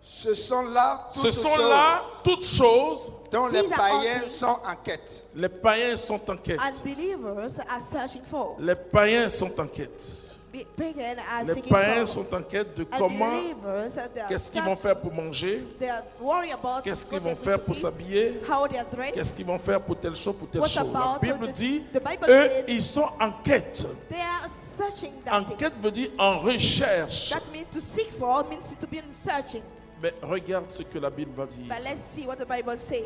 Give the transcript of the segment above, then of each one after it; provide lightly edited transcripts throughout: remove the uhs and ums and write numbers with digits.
Ce sont là toutes choses dont les These are païens all things sont en quête. Les païens sont en quête. unbelievers are searching for. Les païens sont en quête. Pagan are Les seeking païens for. sont en quête de comment, Unbelievers, they are qu'est-ce qu'ils vont searching. faire pour manger, They are worried about qu'est-ce qu'ils what vont they faire need pour to eat, s'habiller, how they are dressed. qu'est-ce qu'ils vont faire pour telle chose, pour telle What chose. La about Bible dit, the Bible eux, says ils sont en quête. They are searching En that quête thing. veut dire en recherche. That means to seek for means to be in searching. Mais regarde ce que la Bible va dire. But let's see what the Bible says.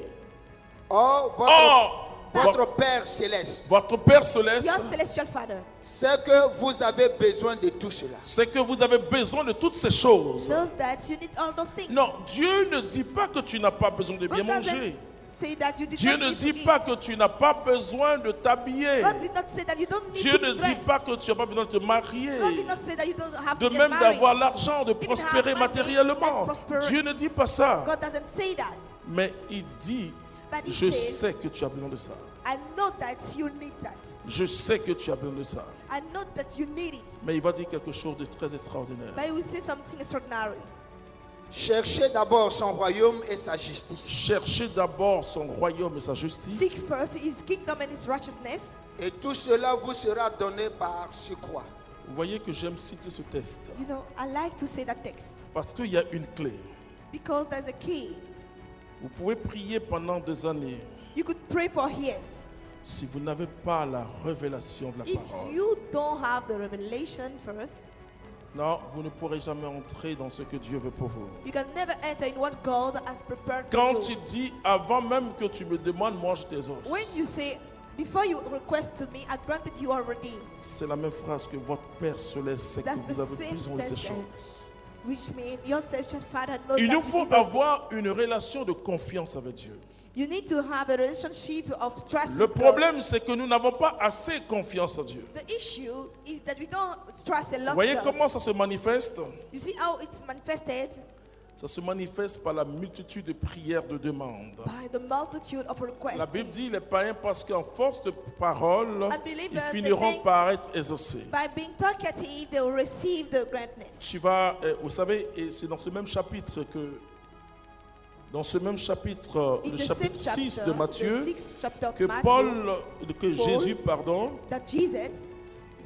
Or, votre votre Père céleste Père céleste, Your celestial Father sait que vous avez besoin de tout cela. c'est que vous avez besoin de toutes ces choses. knows that you need all those things. Non, Dieu ne dit pas que tu n'as pas besoin de bien God doesn't manger. say that you did Dieu not ne need dit to pas eat. que tu n'as pas besoin de t'habiller. God did not say that you don't need Dieu to ne be dit dressed. pas que tu n'as pas besoin de te marier. God did not say that you don't have De to get même married. d'avoir l'argent, de Even prospérer have money matériellement. and prosper. Dieu ne dit pas ça. God doesn't say that. Mais il dit, But he je says, sais que tu as besoin de ça. I know that you need that. Je sais que tu as besoin de ça. I know that you need it. Mais il va dire quelque chose de très extraordinaire. But he will say something extraordinary. Cherchez d'abord son royaume et sa justice. Cherchez d'abord son royaume et sa justice. Seek first his kingdom and his righteousness. Et tout cela vous sera donné par surcroît. Vous voyez que j'aime citer ce texte. You know, I like to say that text Parce qu'il y a une clé. because there's a key. Vous pouvez prier pendant des années. You could pray for years. Si vous n'avez pas la révélation de la If parole, you don't have the revelation first, non, vous ne pourrez jamais entrer dans ce que Dieu veut pour vous. you can never enter in what God has prepared Quand for tu you. dis, avant même que tu me demandes, moi je tes os. When you say, before you request to me, I granted you already. C'est la même phrase que votre Père céleste sait que That's vous the avez same besoin de ces sentence. choses. Which means your celestial Father knows Il that nous you faut need those avoir une relation de confiance avec Dieu. things. You need to have a relationship of trust Le with God. problème, c'est que nous n'avons pas assez confiance en Dieu. The issue is that we don't trust a lot Vous voyez God. comment ça se manifeste? You see how it's manifested? Ça se manifeste par la multitude de prières, de demandes. By the multitude of requests. La Bible dit les païens parce qu'en force de parole, Unbelievers, ils finiront they think- par être exaucés. By being talkative, they will receive the grandness. Tu vas, vous savez, et c'est dans ce même chapitre le In the same chapitre 6 chapter, de the Matthieu, sixth chapter of que Matthew, Jésus, that Jesus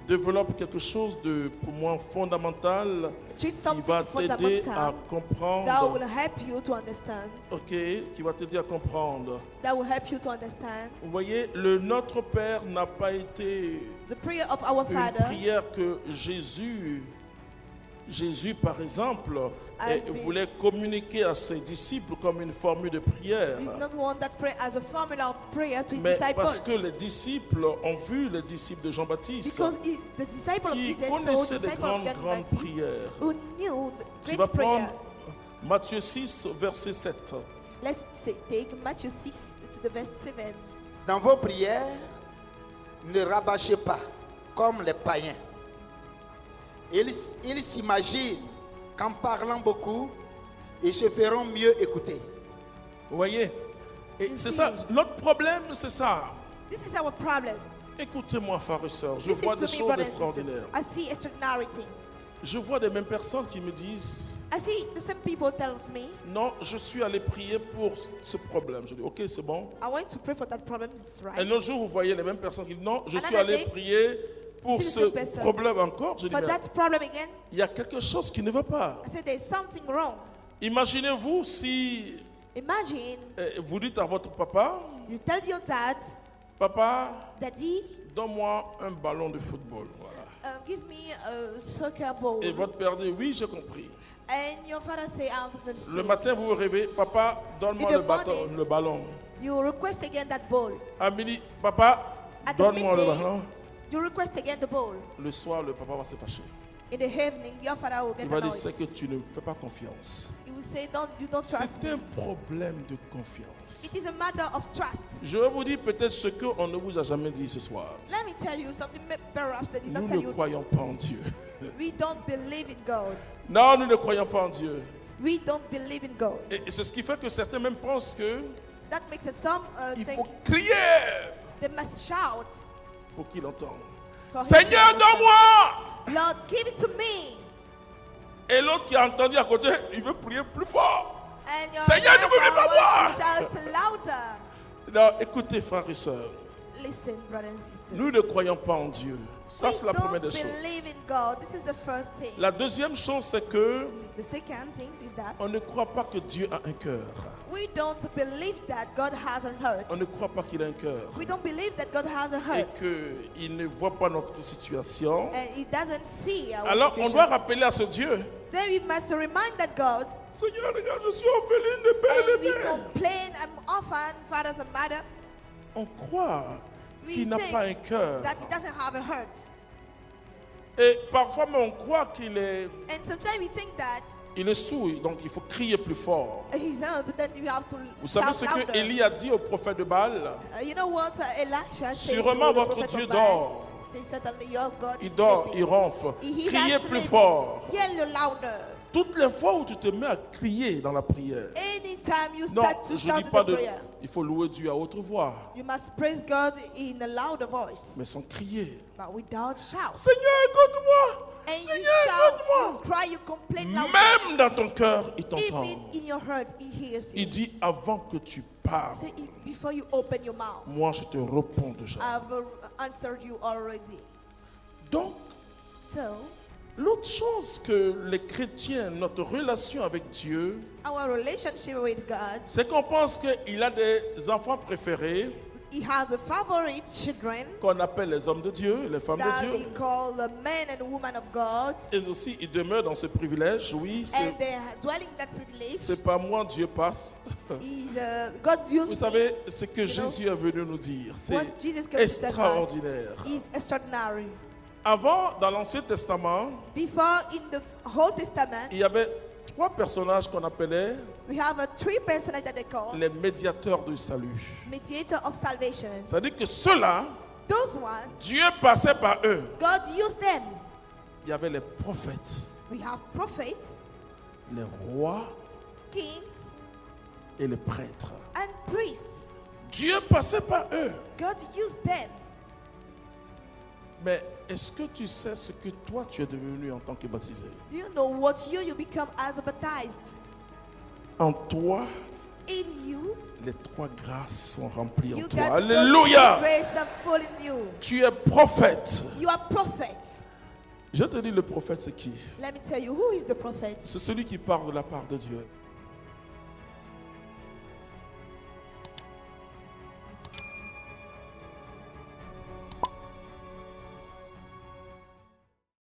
développe quelque chose de, pour moi, fondamental, treats qui something va t'aider à fundamental that will comprendre, help you to understand. ok, qui va t'aider à comprendre. That will help you to understand. Vous voyez, le Notre Père n'a pas été The prayer of our une Father prière que Jésus, par exemple, Has been- voulait communiquer à ses disciples comme une formule de prière. did not want that prayer as a formula of prayer to his Mais parce disciples. que les disciples ont vu les disciples de Jean-Baptiste Because the disciple of qui Jesus saw connaissaient the des disciple of grandes, John grandes Baptist prières. who knew Tu the vas great prendre prayer. Matthieu 6, verset 7. Let's take Matthew 6 to the verse 7. Dans vos prières, ne rabâchez pas comme les païens. Ils s'imaginent qu'en parlant beaucoup, ils se feront mieux écouter. Vous voyez? Et You c'est see. ça, notre problème, c'est ça. This is our problem. Écoutez-moi, frères et sœurs, je Listen vois to des me, choses brothers and sisters. extraordinaires. I see extraordinary things. Je vois des mêmes personnes qui me disent, I see the same people tells me, non, je suis allé prier pour ce problème. Je dis, ok, c'est bon. I want to pray for that problem. This is Un right. autre jour, vous voyez les mêmes personnes qui disent, non, je suis Another allé day, prier pour see the ce same person. problème encore. Je dis, For mais that problem again, il y a quelque chose qui ne va pas. I said there's something wrong. Imaginez-vous si Imagine vous dites à votre papa, you tell your dad, papa, Daddy, donne-moi un ballon de football. Voilà. give me a soccer ball. Et votre père dit, oui, j'ai compris. And your father say, I Le understand. matin, vous vous réveillez, papa, donne-moi In the le morning, ballon. You request again that ball. À midi, papa, At the donne-moi le midday, ballon. you request again the ball. Le soir, le papa va se fâcher. In the evening, your father will Il get va dire, annoyed. c'est que tu ne fais pas confiance. He will say, you don't trust C'est me. un problème de confiance. It is a matter of trust. Je vais vous dire peut-être ce qu'on ne vous a jamais dit ce soir. Let me tell you something perhaps they did Nous not tell ne you. croyons pas en Dieu. We don't believe in God. Non, nous ne croyons pas en Dieu. We don't believe in God. Et c'est ce qui fait que certains même pensent que That makes us some il think faut crier they must shout. pour qu'il entende. for him to Seigneur, understand. donne-moi! Lord, give it to me. Et l'autre qui a entendu à côté, il veut prier plus fort. And your Seigneur, ne me fais pas neighbor voir. wants to shout louder. Non, écoutez, frères et sœurs, Listen, brothers and sisters. nous ne croyons pas en Dieu. Ça, c'est la We première don't des choses. believe in God. This is the first thing. La deuxième chose, c'est que The second thing is that on ne croit pas que Dieu a un cœur. we don't believe that God has a heart. On ne croit pas qu'il a un cœur. We don't believe that God has a Et heart. qu'il ne voit pas notre situation. And He doesn't see our Alors, on situation. doit rappeler à ce Dieu, Then we must remind that God, Seigneur, regarde, je suis orpheline de père and et we de mère. complain, I'm orphan, fathers and mother, On croit we qu'il n'a think pas un cœur. that He doesn't have a heart. Et parfois, même, on croit qu'il est, And sometimes we think that sourd, donc il faut crier plus fort. He's but then you have to Vous savez shout ce que louder. Élie a dit au prophète de Baal? You know what Elisha said Sûrement to the votre prophet Dieu of Baal? dort. Say, certainly your God Il is dort, sleeping. il ronfle. He Criez has plus sleep. fort. Yell louder. Toutes les fois où tu te mets à crier dans la prière. Anytime you Non, start to je shout dis in pas the de... prayer, Il faut louer Dieu à haute voix, you must praise God in a louder voice, mais sans crier. but without shout. Seigneur, écoute-moi. And you Seigneur, shout, écoute-moi. you cry, you complain louder. Même dans ton cœur, il t'entend. Even in your heart, He hears you. Il dit, avant que tu parles, Say, before you open your mouth, moi je te réponds déjà. I've answered you already. Donc, So, l'autre chose que les chrétiens, notre relation avec Dieu, our relationship with God, c'est qu'on pense qu'il a des enfants préférés He has a favorite children qu'on appelle les hommes de Dieu, les femmes that de we Dieu. call the men and women of God. Et aussi, ils demeurent dans ce privilège. Oui, And they are dwelling that privilege. c'est pas moi, Dieu passe. God used Vous me. savie, ce que You know, Jésus est venu nous dire, What c'est Jesus came to tell us extraordinaire. is extraordinary. Avant, dans l'Ancien Testament, Before, in the Old Testament, il y avait trois personnages qu'on appelait we have three personages that they call les médiateurs du salut. mediator of salvation. C'est-à-dire que ceux-là, Those ones, Dieu passait par eux. God used them. Il y avait les prophètes, We have prophets, les rois kings, et les prêtres. and priests. Dieu passait par eux. God used them. Mais est-ce que tu sais ce que toi tu es devenu en tant que baptisé? Do you know what you become as a baptized? En toi, In you, les trois grâces sont remplies en you toi. got Alléluia! God's grace are full in you. Tu es prophète. You are prophet. Je te dis, le prophète, c'est qui? Let me tell you, who is the prophet? C'est celui qui parle de la part de Dieu.